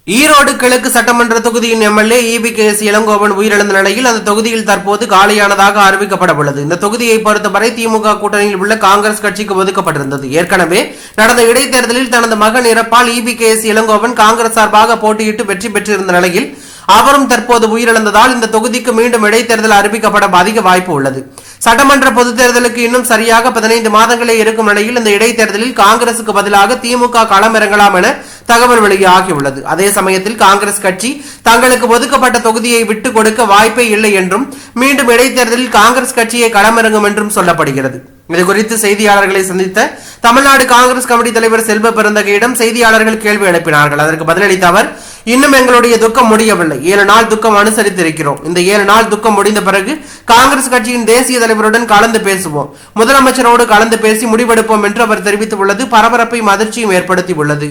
ஈரோடு கிழக்கு சட்டமன்ற தொகுதியின் எம்எல்ஏ EBKS இளங்கோவன் உயிரிழந்த நிலையில் அந்த தொகுதியில் தற்போது காலியானதாக அறிவிக்கப்பட உள்ளது. இந்த தொகுதியை பொறுத்தவரை திமுக கூட்டணியில் உள்ள காங்கிரஸ் கட்சிக்கு ஒதுக்கப்பட்டிருந்தது. ஏற்கனவே நடந்த இடைத்தேர்தலில் தனது மகன் இறப்பால் EBKS இளங்கோவன் காங்கிரஸ் சார்பாக போட்டியிட்டு வெற்றி பெற்றிருந்த நிலையில் அவரும் தற்போது உயிரிழந்ததால் இந்த தொகுதிக்கு மீண்டும் இடைத்தேர்தல் அறிவிக்கப்பட அதிக வாய்ப்பு உள்ளது. சட்டமன்ற பொதுத் தேர்தலுக்கு இன்னும் சரியாக 15 மாதங்களே இருக்கும் நிலையில் இந்த இடைத்தேர்தலில் காங்கிரசுக்கு பதிலாக திமுக களமிறங்கலாம் என தகவல் வெளியாகியுள்ளது. அதே சமயத்தில் காங்கிரஸ் கட்சி தங்களுக்கு ஒதுக்கப்பட்ட தொகுதியை விட்டுக் கொடுக்க வாய்ப்பே இல்லை என்றும் மீண்டும் இடைத்தேர்தலில் காங்கிரஸ் கட்சியை களமிறங்கும் என்றும் சொல்லப்படுகிறது. இதுகுறித்து செய்தியாளர்களை சந்தித்த தமிழ்நாடு காங்கிரஸ் கமிட்டி தலைவர் செல்வ பெருந்தகையிடம் செய்தியாளர்கள் கேள்வி எழுப்பினார்கள். அதற்கு பதிலளித்த அவர், இன்னும் எங்களுடைய துக்கம் முடியவில்லை. 7 நாள் துக்கம் அனுசரித்திருக்கிறோம். இந்த 7 நாள் துக்கம் முடிந்த பிறகு காங்கிரஸ் கட்சியின் தேசிய தலைவருடன் கலந்து பேசுவோம், முதலமைச்சரோடு கலந்து பேசி முடிவெடுப்போம் என்று அவர் தெரிவித்துள்ளது பரபரப்பையும் அதிர்ச்சியும் ஏற்படுத்தியுள்ளது.